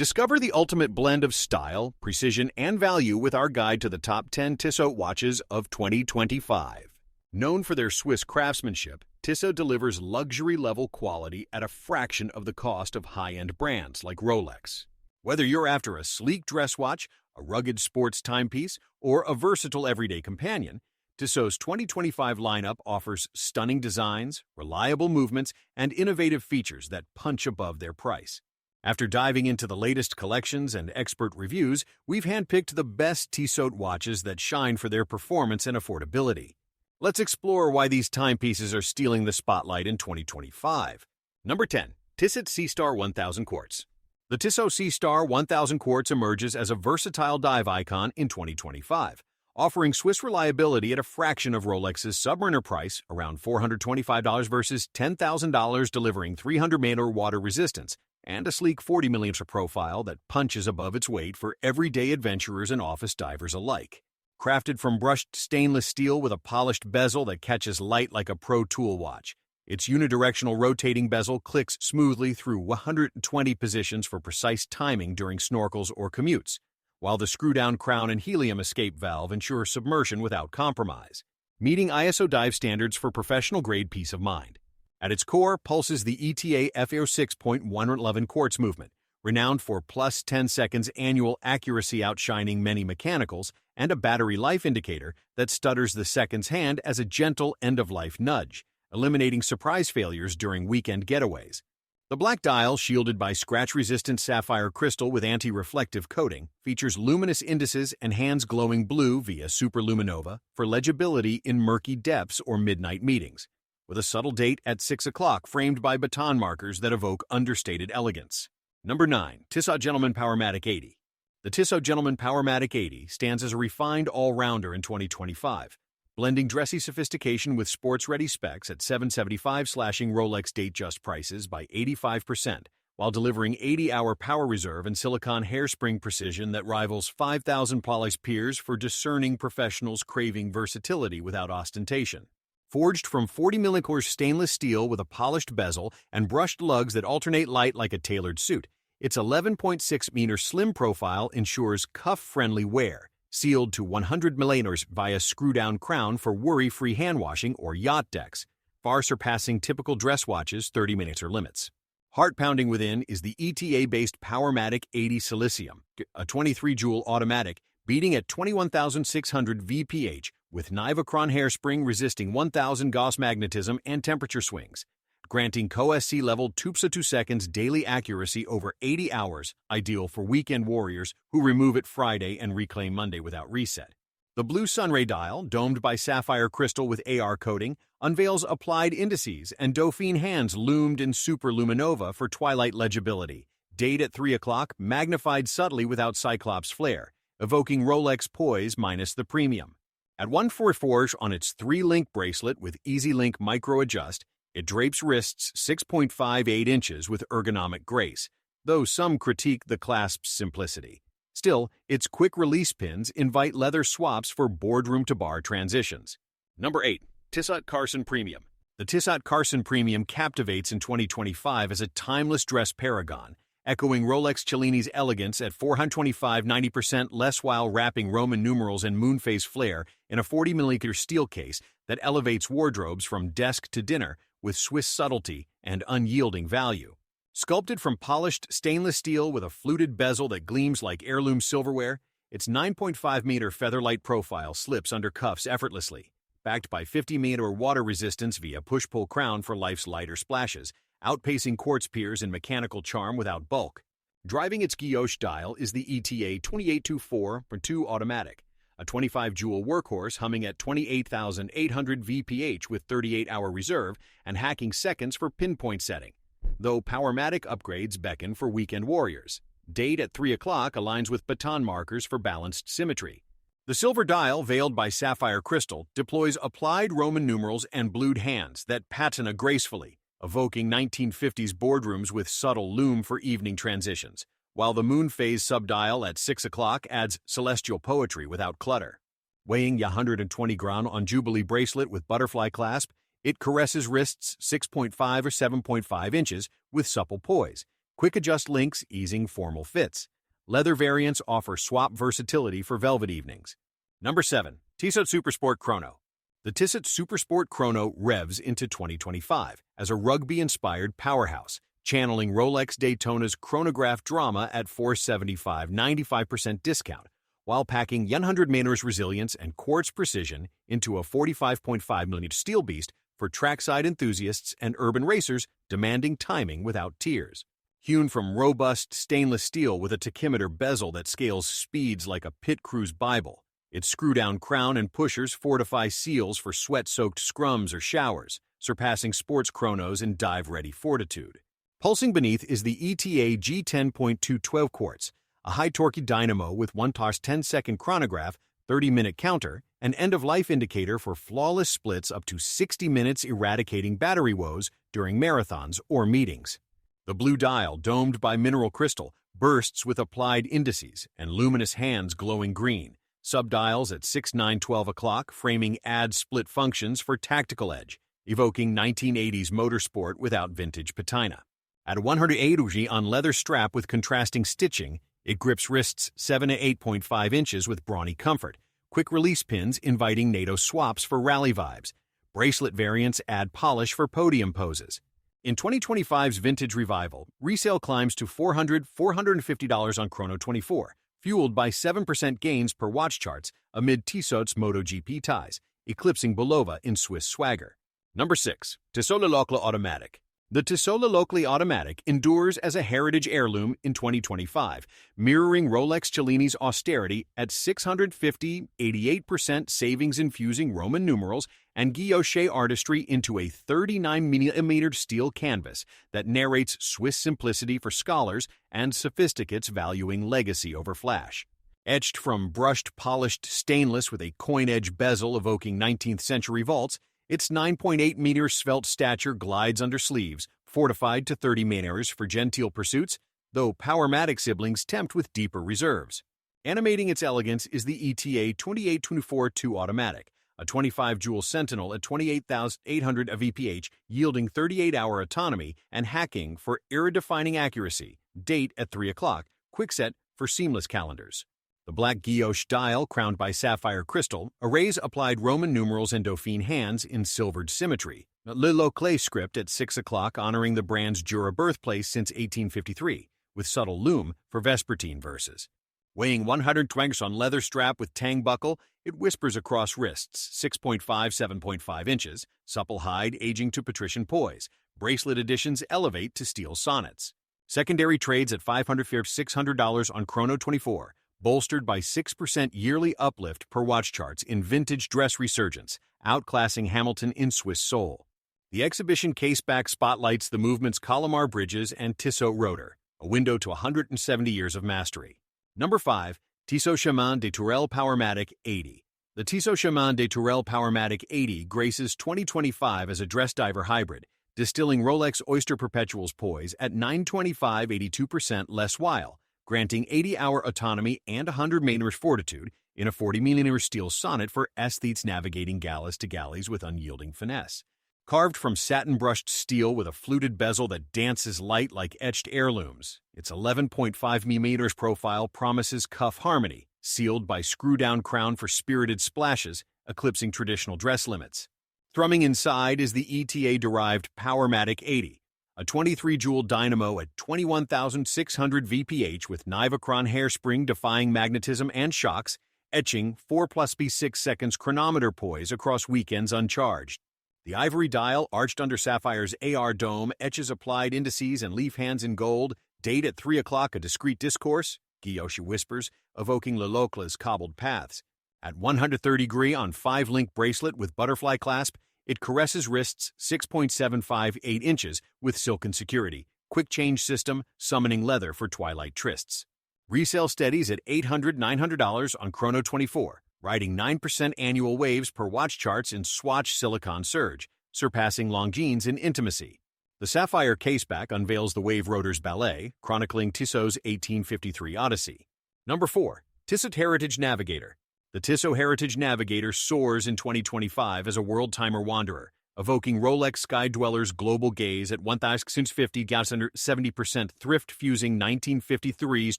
Discover the ultimate blend of style, precision, and value with our guide to the top 10 Tissot watches of 2025. Known for their Swiss craftsmanship, Tissot delivers luxury-level quality at a fraction of the cost of high-end brands like Rolex. Whether you're after a sleek dress watch, a rugged sports timepiece, or a versatile everyday companion, Tissot's 2025 lineup offers stunning designs, reliable movements, and innovative features that punch above their price. After diving into the latest collections and expert reviews, we've handpicked the best Tissot watches that shine for their performance and affordability. Let's explore why these timepieces are stealing the spotlight in 2025. Number 10. Tissot Seastar 1000 Quartz. The Tissot Seastar 1000 Quartz emerges as a versatile dive icon in 2025, offering Swiss reliability at a fraction of Rolex's Submariner price, around $425 versus $10,000, delivering 300-meter water resistance, and a sleek 40mm profile that punches above its weight for everyday adventurers and office divers alike. Crafted from brushed stainless steel with a polished bezel that catches light like a pro tool watch, its unidirectional rotating bezel clicks smoothly through 120 positions for precise timing during snorkels or commutes, while the screw-down crown and helium escape valve ensure submersion without compromise, meeting ISO dive standards for professional-grade peace of mind. At its core pulses the ETA FAO6.111 quartz movement, renowned for plus 10 seconds annual accuracy outshining many mechanicals, and a battery life indicator that stutters the seconds hand as a gentle end-of-life nudge, eliminating surprise failures during weekend getaways. The black dial, shielded by scratch-resistant sapphire crystal with anti-reflective coating, features luminous indices and hands glowing blue via superluminova for legibility in murky depths or midnight meetings, with a subtle date at 6 o'clock framed by baton markers that evoke understated elegance. Number 9. Tissot Gentleman Powermatic 80. The Tissot Gentleman Powermatic 80 stands as a refined all-rounder in 2025, blending dressy sophistication with sports-ready specs at $775, slashing Rolex date-just prices by 85%, while delivering 80-hour power reserve and silicone hairspring precision that rivals 5,000 polished peers for discerning professionals craving versatility without ostentation. Forged from 40mm stainless steel with a polished bezel and brushed lugs that alternate light like a tailored suit, its 11.6-meter slim profile ensures cuff-friendly wear, sealed to 100mm via screw-down crown for worry-free hand-washing or yacht decks, far surpassing typical dress watches' 30-minute limits. Heart-pounding within is the ETA-based Powermatic 80 Silicium, a 23-joule automatic beating at 21,600 VPH with Nivacron hairspring resisting 1,000 Gauss magnetism and temperature swings, granting CoSC level 2 seconds daily accuracy over 80 hours, ideal for weekend warriors who remove it Friday and reclaim Monday without reset. The blue sunray dial, domed by sapphire crystal with AR coating, unveils applied indices and Dauphine hands loomed in superluminova for twilight legibility. Date at 3 o'clock, magnified subtly without Cyclops flare, evoking Rolex poise minus the premium. At 144 on its 3-link bracelet with EasyLink micro-adjust, it drapes wrists 6.58 inches with ergonomic grace, though some critique the clasp's simplicity. Still, its quick-release pins invite leather swaps for boardroom-to-bar transitions. Number 8. Tissot Carson Premium. The Tissot Carson Premium captivates in 2025 as a timeless dress paragon, echoing Rolex Cellini's elegance at $425, 90% less while wrapping Roman numerals and moonphase flair in a 40mm steel case that elevates wardrobes from desk to dinner with Swiss subtlety and unyielding value. Sculpted from polished stainless steel with a fluted bezel that gleams like heirloom silverware, its 9.5-meter featherlight profile slips under cuffs effortlessly, backed by 50-meter water resistance via push-pull crown for life's lighter splashes, outpacing quartz peers in mechanical charm without bulk. Driving its guilloche dial is the ETA 2824-2 automatic, a 25-joule workhorse humming at 28,800 VPH with 38-hour reserve and hacking seconds for pinpoint setting, though Powermatic upgrades beckon for weekend warriors. Date at 3 o'clock aligns with baton markers for balanced symmetry. The silver dial, veiled by sapphire crystal, deploys applied Roman numerals and blued hands that patina gracefully, evoking 1950s boardrooms with subtle loom for evening transitions, while the moon phase subdial at 6 o'clock adds celestial poetry without clutter. Weighing 120 grams on Jubilee bracelet with butterfly clasp, it caresses wrists 6.5 or 7.5 inches with supple poise, Quick adjust links easing formal fits. Leather variants offer swap versatility for velvet evenings. Number 7. Tissot Supersport Chrono. The Tissot Supersport Chrono revs into 2025 as a rugby-inspired powerhouse, channeling Rolex Daytona's chronograph drama at $475 95% discount, while packing 100 meters resilience and quartz precision into a 45.5mm steel beast for trackside enthusiasts and urban racers demanding timing without tears. Hewn from robust stainless steel with a tachymeter bezel that scales speeds like a pit crew's Bible, its screw-down crown and pushers fortify seals for sweat-soaked scrums or showers, surpassing sports chronos in dive-ready fortitude. Pulsing beneath is the ETA G10.212 Quartz, a high-torque dynamo with 1/10-second chronograph, 30-minute counter, and end-of-life indicator for flawless splits up to 60 minutes eradicating battery woes during marathons or meetings. The blue dial, domed by mineral crystal, bursts with applied indices and luminous hands glowing green. Subdials at 6, 9, 12 o'clock, framing add split functions for tactical edge, evoking 1980s motorsport without vintage patina. At 108 on leather strap with contrasting stitching, it grips wrists 7 to 8.5 inches with brawny comfort. Quick release pins inviting NATO swaps for rally vibes. Bracelet variants add polish for podium poses. In 2025's vintage revival, resale climbs to $450 on Chrono 24, fueled by 7% gains per watch charts amid Tissot's MotoGP ties, eclipsing Bulova in Swiss swagger. Number 6. Tissot Locle Automatic. The Tissot Locle Automatic endures as a heritage heirloom in 2025, mirroring Rolex Cellini's austerity at 650, 88% savings-infusing Roman numerals and guilloche artistry into a 39mm steel canvas that narrates Swiss simplicity for scholars and sophisticates valuing legacy over flash. Etched from brushed, polished stainless with a coin-edge bezel evoking 19th-century vaults, its 9.8-meter svelte stature glides under sleeves, fortified to 30 meters for genteel pursuits, though Powermatic siblings tempt with deeper reserves. Animating its elegance is the ETA 2824-2 Automatic, a 25-jewel Sentinel at 28,800 VPH, yielding 38-hour autonomy and hacking for era-defining accuracy. Date at 3 o'clock, quickset for seamless calendars. The black guilloche dial, crowned by sapphire crystal, arrays applied Roman numerals and Dauphine hands in silvered symmetry. Le Locle script at 6 o'clock, honoring the brand's Jura birthplace since 1853, with subtle lume for Vespertine verses. Weighing 100 twanks on leather strap with tang buckle, it whispers across wrists, 6.5, 7.5 inches, supple hide aging to patrician poise. Bracelet additions elevate to steel sonnets. Secondary trades at $600 on Chrono 24. Bolstered by 6% yearly uplift per watch charts in vintage dress resurgence, outclassing Hamilton in Swiss soul. The exhibition caseback spotlights the movement's columnar bridges and Tissot rotor, a window to 170 years of mastery. Number 5. Tissot Chemin de Tourelles Powermatic 80. The Tissot Chemin de Tourelles Powermatic 80 graces 2025 as a dress diver hybrid, distilling Rolex Oyster Perpetual's poise at 925 82% less while, granting 80-hour autonomy and 100 meters fortitude in a 40mm steel sonnet for aesthetes navigating galleys to galleys with unyielding finesse. Carved from satin-brushed steel with a fluted bezel that dances light like etched heirlooms, its 11.5mm profile promises cuff harmony, sealed by screw-down crown for spirited splashes, eclipsing traditional dress limits. Thrumming inside is the ETA-derived Powermatic 80, a 23-jewel dynamo at 21,600 VPH with Nivacron hairspring defying magnetism and shocks, etching 4+B6 seconds chronometer poise across weekends uncharged. The ivory dial, arched under Sapphire's AR dome, etches applied indices and leaf hands in gold. Date at 3 o'clock, a discreet discourse, guilloche whispers, evoking Le Locle's cobbled paths. At 130° on 5-link bracelet with butterfly clasp, it caresses wrists 6.758 inches with silken security, quick change system, summoning leather for twilight trysts. Resale steadies at $800, $900 on Chrono 24, riding 9% annual waves per watch charts in Swatch Silicon Surge, surpassing Longines in intimacy. The sapphire caseback unveils the wave rotor's ballet, chronicling Tissot's 1853 Odyssey. Number 4. Tissot Heritage Navigator. The Tissot Heritage Navigator soars in 2025 as a world timer wanderer, evoking Rolex Sky Dweller's global gaze at 1,650 gas under 70% thrift fusing 1953's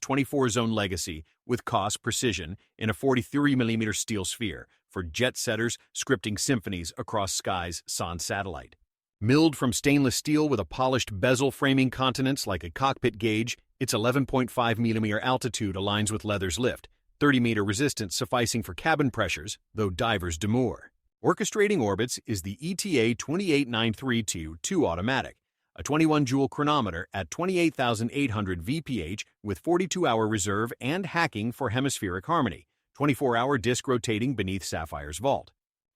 24-zone legacy with cost precision in a 43mm steel sphere for jet setters scripting symphonies across skies sans satellite. Milled from stainless steel with a polished bezel framing continents like a cockpit gauge, its 11.5mm altitude aligns with leather's lift, 30-meter resistance sufficing for cabin pressures, though divers demur. Orchestrating orbits is the ETA 28932 automatic, a 21-jewel chronometer at 28,800 VPH with 42-hour reserve and hacking for hemispheric harmony, 24-hour disc rotating beneath Sapphire's vault.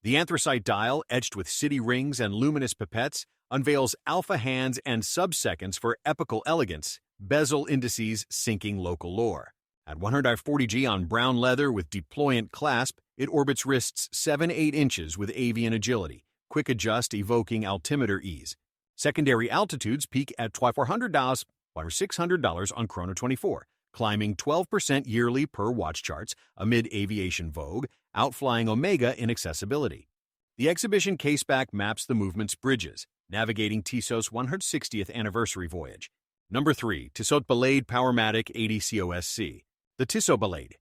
The anthracite dial, etched with city rings and luminous pipettes, unveils alpha hands and sub-seconds for epical elegance, bezel indices syncing local lore. At 140G on brown leather with deployant clasp, it orbits wrists 7-8 inches with avian agility, quick adjust evoking altimeter ease. Secondary altitudes peak at $2,400 or $600 on Chrono 24, climbing 12% yearly per watch charts amid aviation vogue, outflying Omega in accessibility. The exhibition caseback maps the movement's bridges, navigating Tissot's 160th anniversary voyage. Number 3. Tissot Ballade Powermatic 80 COSC. The Tissot Ballade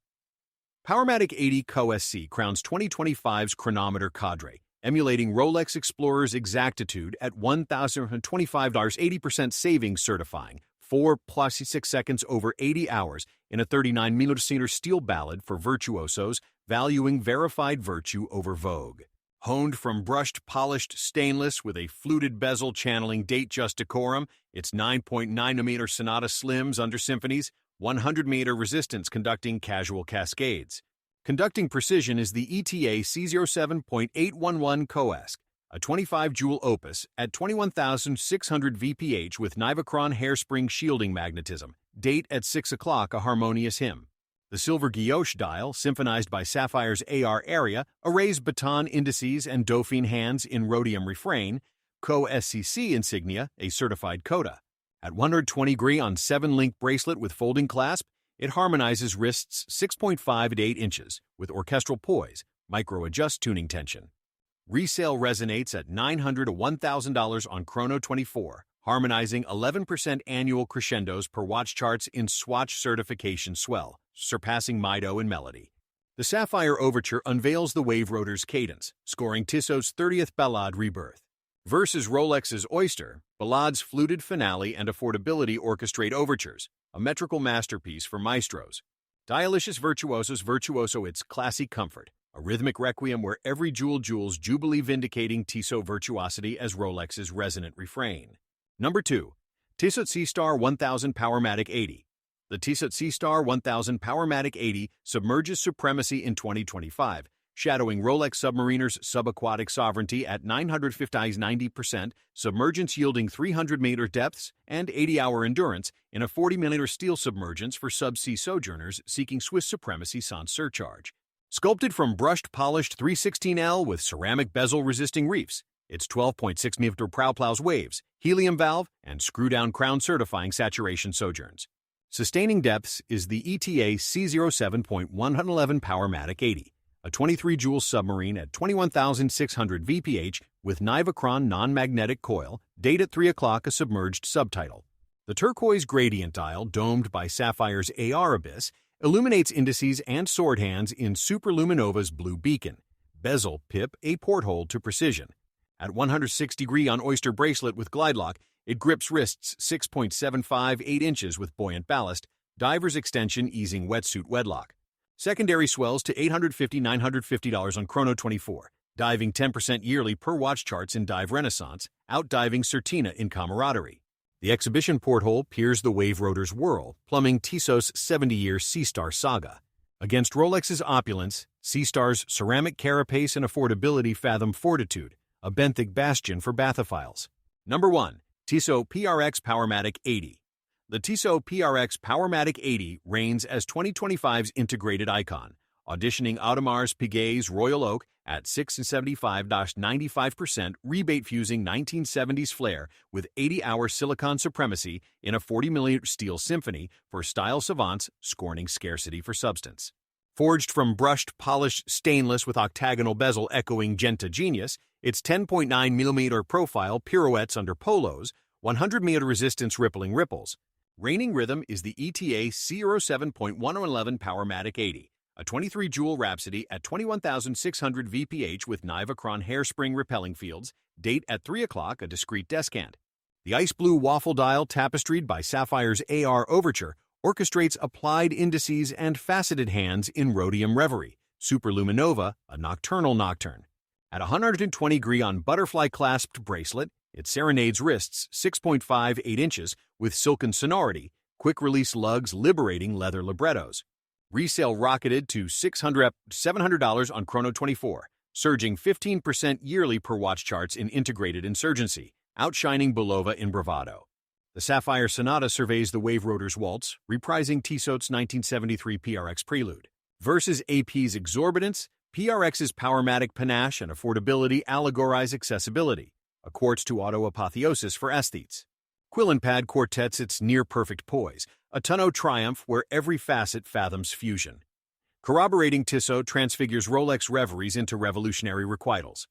Powermatic 80 COSC crowns 2025's chronometer cadre, emulating Rolex Explorer's exactitude at $1,025, 80% savings certifying 4+6 seconds over 80 hours in a 39mm steel ballad for virtuosos valuing verified virtue over vogue. Honed from brushed polished stainless with a fluted bezel channeling date-just decorum, its 9.9mm Sonata slims under symphonies, 100-meter resistance conducting casual cascades. Conducting precision is the ETA C07.811 COSC, a 25-jewel opus at 21,600 VPH with Nivacron hairspring shielding magnetism, date at 6 o'clock a harmonious hymn. The silver guilloche dial, symphonized by Sapphire's AR area, arrays baton indices and Dauphine hands in rhodium refrain, Co-SCC insignia, a certified coda. At 120 on 7-link bracelet with folding clasp, it harmonizes wrists 6.5 to 8 inches with orchestral poise, micro-adjust tuning tension. Resale resonates at $900 to $1,000 on Chrono 24, harmonizing 11% annual crescendos per watch charts in Swatch certification swell, surpassing Mido in melody. The Sapphire Overture unveils the wave rotor's cadence, scoring Tissot's 30th Ballade rebirth. Versus Rolex's Oyster, Ballade's fluted finale and affordability orchestrate overtures, a metrical masterpiece for maestros. Dialicious Virtuoso's Virtuoso its classy comfort, a rhythmic requiem where every jewel jewels jubilee vindicating Tissot virtuosity as Rolex's resonant refrain. Number 2. Tissot Seastar 1000 Powermatic 80. The Tissot Seastar 1000 Powermatic 80 submerges supremacy in 2025, shadowing Rolex Submariner's subaquatic sovereignty at 950's 90%, submergence yielding 300-meter depths and 80-hour endurance in a 40mm steel submergence for subsea sojourners seeking Swiss supremacy sans surcharge. Sculpted from brushed polished 316L with ceramic bezel-resisting reefs, its 12.6-meter prow plows waves, helium valve, and screw-down crown certifying saturation sojourns. Sustaining depths is the ETA C07.111 Powermatic 80. A 23-jewel submarine at 21,600 VPH with Nivacron non-magnetic coil, date at 3 o'clock a submerged subtitle. The turquoise gradient dial, domed by Sapphire's AR abyss, illuminates indices and sword hands in Superluminova's blue beacon. Bezel pip a porthole to precision. At 106 on Oyster bracelet with glide lock, it grips wrists 6.758 inches with buoyant ballast, diver's extension easing wetsuit wedlock. Secondary swells to $850-950 on Chrono 24, diving 10% yearly per watch charts in Dive Renaissance, outdiving Certina in camaraderie. The exhibition porthole peers the wave rotor's whirl, plumbing Tissot's 70-year Seastar saga. Against Rolex's opulence, Seastar's ceramic carapace and affordability fathom fortitude, a benthic bastion for bathophiles. Number 1. Tissot PRX Powermatic 80. The Tissot PRX Powermatic 80 reigns as 2025's integrated icon, auditioning Audemars Piguet's Royal Oak at 675-95% rebate-fusing 1970s flair with 80-hour silicon supremacy in a 40mm steel symphony for style savants scorning scarcity for substance. Forged from brushed, polished stainless with octagonal bezel echoing Genta genius, Its 10.9mm profile pirouettes under polos, 100-meter resistance rippling ripples. Reigning rhythm is the ETA C07.111 Powermatic 80, a 23-jewel Rhapsody at 21,600 VPH with Nivacron hairspring repelling fields, date at 3 o'clock, a discrete descant. The ice blue waffle dial tapestried by Sapphire's AR Overture orchestrates applied indices and faceted hands in rhodium reverie. Superluminova, a nocturnal nocturne. At 120 on butterfly clasped bracelet, it serenades wrists 6.58 inches with silken sonority, quick-release lugs liberating leather librettos. Resale rocketed to $700 on Chrono 24, surging 15% yearly per watch charts in integrated insurgency, outshining Bulova in bravado. The Sapphire Sonata surveys the Wave Rotor's waltz, reprising Tissot's 1973 PRX Prelude. Versus AP's exorbitance, PRX's Powermatic panache and affordability allegorize accessibility, a quartz to auto apotheosis for aesthetes. Quillenpad quartets its near-perfect poise, a tonneau triumph where every facet fathoms fusion. Corroborating Tissot transfigures Rolex reveries into revolutionary requitals.